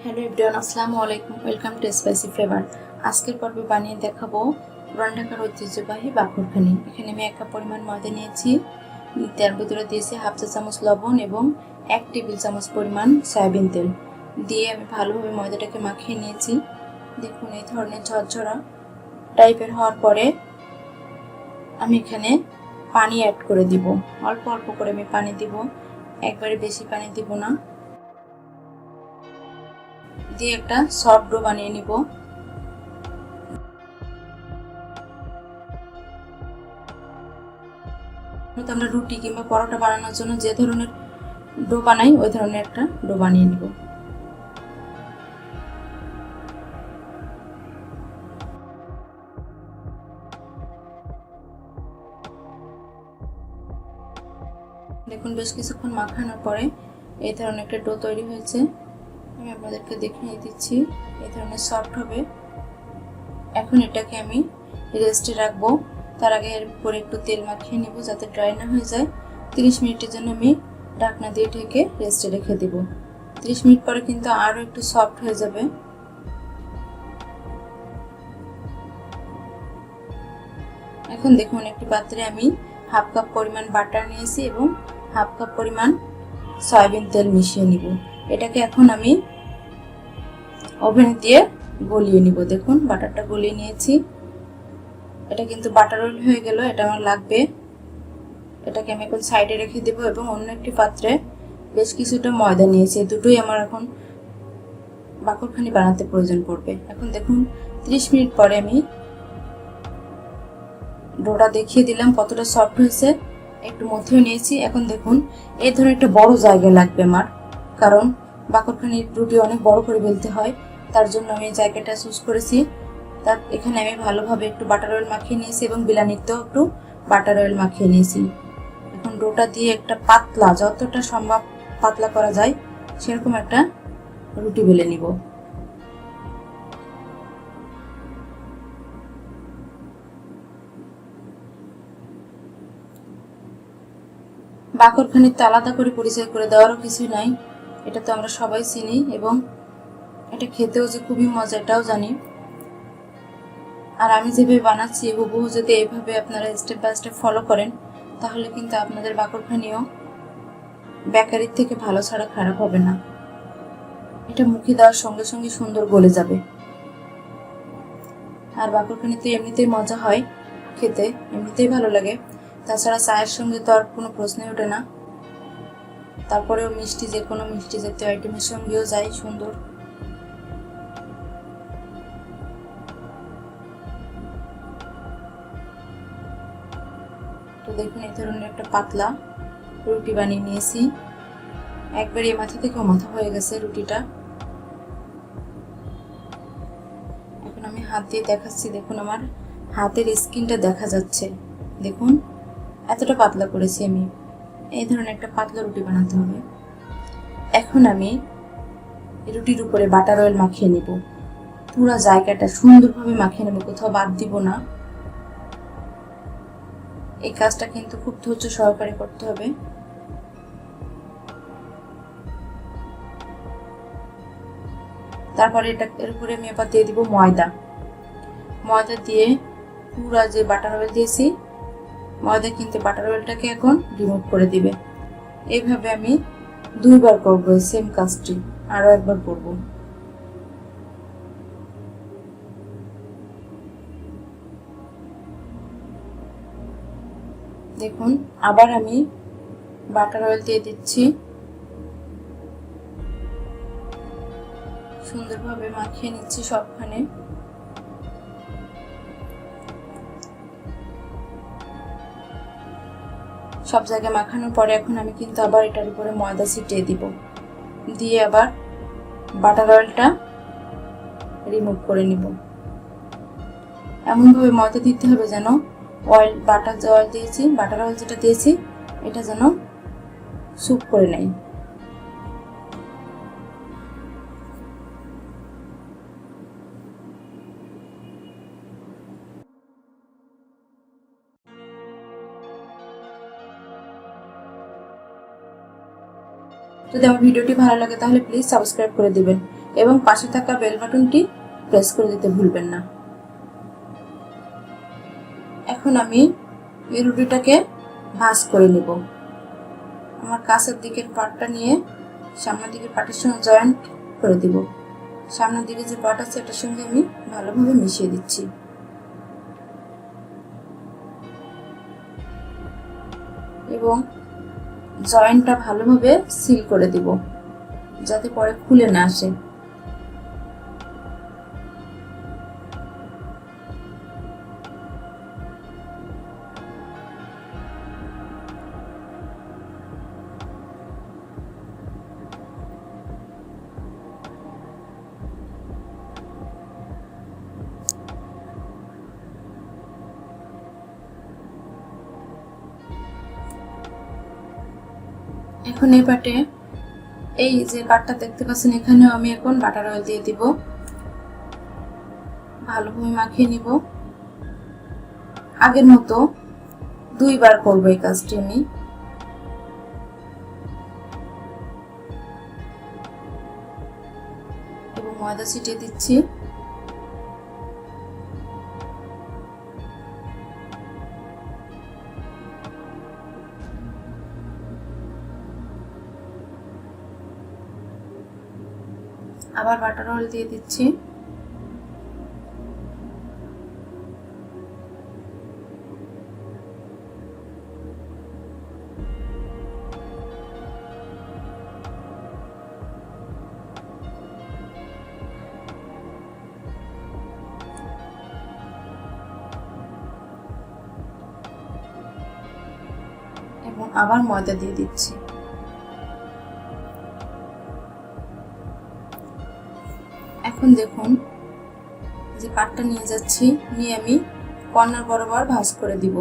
Hello everyone, আসসালামু আলাইকুম। Welcome to spicy flavour. আজকের পর্বে বানিয়ে দেখাবো পুরান ঢাকার ঐতিহ্যবাহী বাকরখানি। এখানে আমি 1 কাপ পরিমাণ ময়দা নিয়েছি, তার ভিতরে দিয়েছি হাফ চা চামচ লবণ এবং 1 টেবিল চামচ পরিমাণ সয়াবিন তেল দিয়ে আমি ভালোভাবে ময়দাটাকে মাখিয়ে নিয়েছি। দেখুন এই ধরনের ঝরঝরা টাইপের হওয়ার পরে আমি এখানে পানি অ্যাড করে দিব। অল্প অল্প করে আমি পানি দিব, একবারে বেশি পানি দিব না। দিয়ে একটা সফট ডো বানিয়ে নিব। আমরা রুটি কিংবা পরোটা বানানোর জন্য যে ধরনের ডো বানাই ওই ধরনের একটা ডো বানিয়ে নিব। দেখুন বেশ কিছুক্ষণ মাখানোর পরে এই ধরনের একটা ডো তৈরি হয়েছে। আমি আপনাদেরকে দেখিয়ে দিচ্ছি, এই ধরনের সফট হবে। এখন এটাকে আমি রেস্টে রাখবো। তার আগে এর উপরে একটু তেল মাখিয়ে নিব যাতে ড্রাই না হয়ে যায়। 30 মিনিটের জন্য আমি ঢাকনা দিয়ে ঢেকে রেস্টে রেখে দেব। 30 মিনিট পরে কিন্তু আরও একটু সফট হয়ে যাবে। এখন দেখুন একটি পাত্রে আমি হাফ কাপ পরিমাণ বাটার নিয়েছি এবং হাফ কাপ পরিমাণ সয়াবিন তেল মিশিয়ে নিব। এটাকে এখন আমি ওভেনে দিয়ে গলিয়ে নিব। দেখুন বাটারটা গলিয়ে নিয়েছি। এটা কিন্তু বাটার অয়েল হয়ে গেল, এটা আমার লাগবে। এটাকে আমি এখন সাইডে রেখে দেব এবং অন্য একটি পাত্রে বেশ কিছুটা ময়দা নিয়েছি। দুটোই আমার এখন বাকরখানি বানাতে প্রয়োজন পড়বে। এখন দেখুন 30 মিনিট পরে আমি ডোটা দেখিয়ে দিলাম কতটা সফট হয়েছে। একটু মধ্যেও নিয়েছি। এখন দেখুন এই ধরনের একটা বড় জায়গা লাগবে আমার, কারণ বাকরখানির রুটি অনেক বড় করে বেলতে হয়। তার জন্য আমি এই জায়গাটা চুজ করেছি। তার এখানে আমি ভালোভাবে একটু বাটার অয়েল মাখিয়ে নিয়েছি এবং বিলানিতেও একটু বাটার অয়েল মাখিয়ে নিয়েছি। এখন ডোটা দিয়ে একটা পাতলা, যতটা সম্ভব পাতলা করা যায় সেরকম একটা রুটি বেলে নিব। বাকরখানির তো আলাদা করে পরিচয় করে দেওয়ারও কিছু নাই, এটা তো আমরা সবাই চিনি এবং এটা খেতেও যে খুবই মজা এটাও জানি। আর আমি যেভাবে বানাচ্ছি হুবহু যদি এইভাবে আপনারা স্টেপ বাই স্টেপ ফলো করেন তাহলে কিন্তু আপনাদের বাকরখানিও বেকারির থেকে ভালো ছাড়া খারাপ হবে না। এটা মুখে দেওয়ার সঙ্গে সঙ্গে সুন্দর গলে যাবে। আর বাকরখানি তো এমনিতেই মজা হয় খেতে, এমনিতেই ভালো লাগে। তাছাড়া চায়ের সঙ্গে তো আর কোনো প্রশ্নই ওঠে না। তারপরেও মিষ্টি, যে কোনো মিষ্টি জাতীয় আইটেমের সঙ্গেও যায় সুন্দর। তো দেখুন এই ধরনের একটা পাতলা রুটি বানিয়ে নিয়েছি। একবারে এই মাথা থেকে মাথা হয়ে গেছে রুটিটা। এখন আমি হাত দিয়ে দেখাচ্ছি। দেখুন আমার হাতের স্কিনটা দেখা যাচ্ছে। দেখুন এতটা পাতলা করেছি আমি। এই ধরনের একটা পাতলা রুটি বানাতে হবে। এখন আমি রুটির উপরে বাটার অয়েল মাখিয়ে নিব। পুরো জায়গাটা সুন্দরভাবে মাখিয়ে নেব, কোথাও বাদ দিব না। এই কাজটা কিন্তু খুব ধৈর্য সহকারে করতে হবে। তারপরে এর উপরে আমি আবার দিয়ে দিব ময়দা। ময়দা দিয়ে পুরো যে বাটার অয়েল দিয়েছি, ময়দা কিন্তু বাটার অয়েলটাকে এখন রিমুভ করে দিবে। এইভাবে আমি 2 বার করব সেম কাজটি, আরো একবার করব। দেখুন আবার আমি বাটার অয়েল দিয়ে দিচ্ছি। সুন্দরভাবে মাখিয়ে নিচ্ছি সবখানে। সব জায়গায় মাখানোর পরে এখন আমি কিন্তু আবার এটার উপরে ময়দা ছিটিয়ে দিব, দিয়ে আবার বাটার অয়েলটা রিমুভ করে নিব। এমনভাবে ময়দা দিতে হবে যেন বাটার অয়েল যেটা দিয়েছি এটা যেন স্যুপ করে নেয়। যদি আমার ভিডিওটি ভালো লাগে তাহলে প্লিজ সাবস্ক্রাইব করে দিবেন এবং পাশে থাকা বেল বাটনটি প্রেস করে দিতে ভুলবেন না। এখন আমি এই রুটিটাকে ভাঁজ করে নেব। আমার কাছের দিকের পার্টটা নিয়ে সামনের দিকের পার্টের সঙ্গে জয়েন্ট করে দিব। সামনের দিকে যে পার্ট আছে এটার সঙ্গে আমি ভালোভাবে মিশিয়ে দিচ্ছি এবং জয়েন্টটা ভালোভাবে সিল করে দিব যাতে পরে খুলে না আসে। এখন এই পাটে এই যে পাটটা দেখতে পাচ্ছেন এখানেও আমি এখন বাটার অয়েল দিয়ে দিব। ভালোভাবে মাখিয়ে নিব। আগের মতো 2 বার করব এই কাজটি আমি। এবং ময়দা ছিটিয়ে দিচ্ছি। আবার বাটার অয়েল দিয়ে দিচ্ছি। এবং আবার ময়দা দিয়ে দিচ্ছি। এখন দেখুন যে পাটটা নিয়ে যাচ্ছি, নিয়ে আমি কর্নার বরাবর ভাঁজ করে দিব।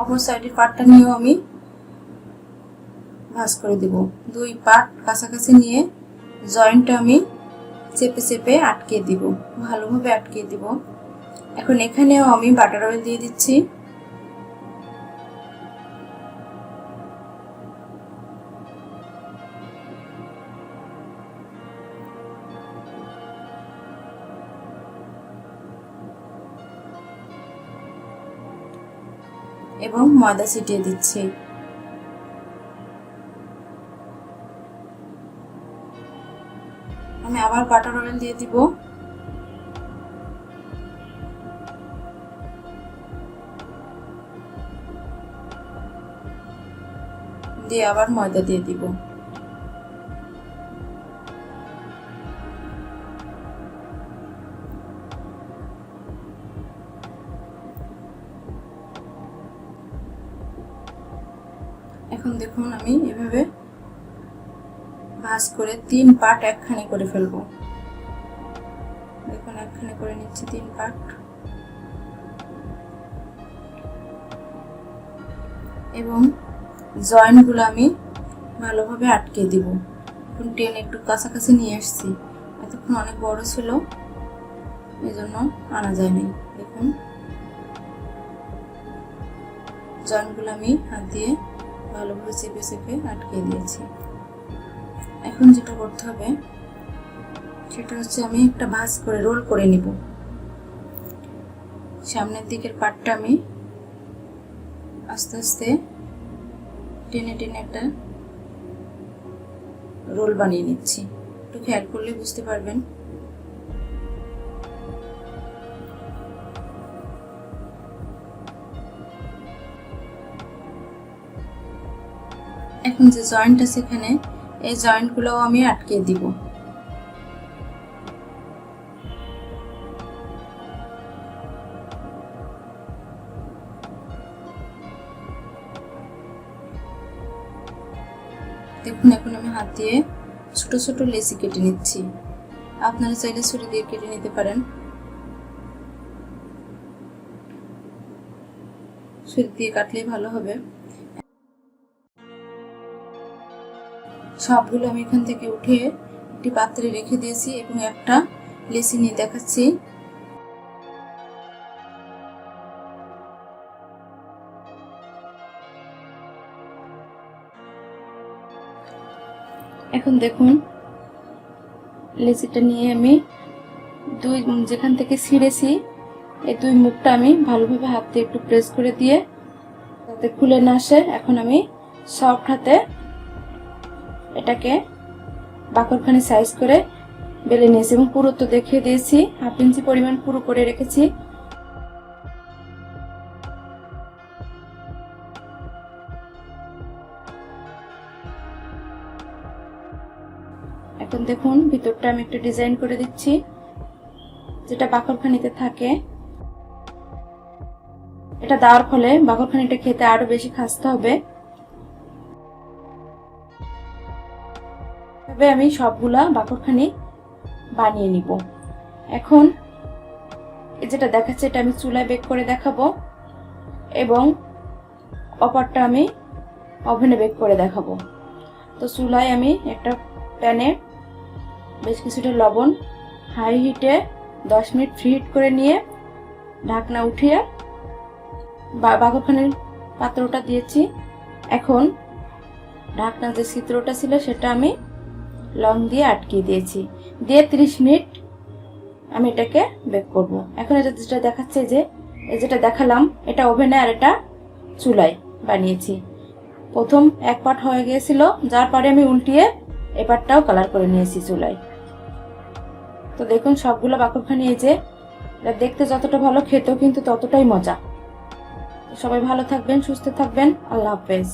অপর সাইডের পাটটা নিয়েও আমি ভাঁজ করে দিব। 2 পাট কাছাকাছি নিয়ে জয়েন্টটা আমি চেপে চেপে আটকে দিব, ভালোভাবে আটকে দিব। এখন এখানেও আমি বাটার অয়েল দিয়ে দিচ্ছি। এবং ময়দা ছিটিয়ে দিচ্ছি। আমি আবার বাটার অয়েল দিয়ে দিব। দিয়ে আবার ময়দা দিয়ে দিব। এখন দেখুন আমি এভাবে ভাঁজ করে 3 পার্ট একখানে করে ফেলবো। দেখুন একখানে করে নিচ্ছি 3 পার্ট। এবং জয়েন্টগুলো আমি ভালোভাবে আটকে দিব। এখন টেনে একটু কাছাকাছি নিয়ে আসছি, এতক্ষণ অনেক বড় ছিল এজন্য আনা যায়নি। দেখুন জয়েন্টগুলো আমি হাত দিয়ে ভালোভাবে চেপে চেপে আটকে দিয়েছি। এখন যেটা করতে হবে সেটা হচ্ছে আমি একটা ভাঁজ করে রোল করে নিব। সামনের দিকের পাটটা আমি আস্তে আস্তে টেনে টেনে একটা রোল বানিয়ে নিচ্ছি। একটু খেয়াল করলে বুঝতে পারবেন। এখন যে জয়েন্ট আছে এখানে, এই জয়েন্টগুলোও আমি আটকে দিব। দেখুন এখন আমি হাত দিয়ে ছোট ছোট লেচি কেটে নিচ্ছি। আপনারা চাইলে ছুরি দিয়ে কেটে নিতে পারেন। ছুরি দিয়ে কাটলেই ভালো হবে। সবগুলো আমি এখান থেকে উঠিয়ে একটি পাত্রে রেখে দিয়েছি এবং একটা লেচি নিয়ে দেখাচ্ছি। এখন দেখুন লেচিটা নিয়ে আমি যেখান থেকে ছিঁড়েছি এই দুই মুখটা আমি ভালোভাবে হাত দিয়ে একটু প্রেস করে দিয়ে যাতে খুলে না আসে, এখন আমি সফট হাতে এটাকে বাকরখানি সাইজ করে বেলে নিয়েছি এবং পুরুত্ব দেখিয়ে দিয়েছি। 1/2 ইঞ্চি পরিমাণ পুরো করে রেখেছি। এখন দেখুন ভিতরটা আমি একটু ডিজাইন করে দিচ্ছি যেটা বাকরখানিতে থাকে। এটা দেওয়ার ফলে বাকরখানিটা খেতে আরো বেশি খাস্তা হবে। তবে আমি সবগুলা বাকরখানি বানিয়ে নিব। এখন যেটা দেখাচ্ছে এটা আমি চুলায় বেক করে দেখাবো এবং অপরটা আমি ওভেনে বেক করে দেখাবো। তো চুলায় আমি একটা প্যানে বেশ কিছুটা লবণ হাই হিটে 10 মিনিট ফ্রি হিট করে নিয়ে ঢাকনা উঠিয়ে বাকরখানির পাত্রটা দিয়েছি। এখন ঢাকনার যে ছিদ্রটা ছিল সেটা আমি লং দিয়ে আটকিয়ে দিয়েছি, দিয়ে 30 মিনিট আমি এটাকে বেক করব। এখন এটা যেটা দেখাচ্ছে যে যেটা দেখালাম এটা ওভেনে আর এটা চুলায় বানিয়েছি। প্রথম এক পার্ট হয়ে গিয়েছিল, যার পরে আমি উল্টিয়ে এই পার্টটাও কালার করে নিয়েছি চুলায়। তো দেখুন সবগুলো বাকরখানি এই যে দেখতে যতটা ভালো খেতেও কিন্তু ততটাই মজা। সবাই ভালো থাকবেন, সুস্থ থাকবেন। আল্লাহ হাফেজ।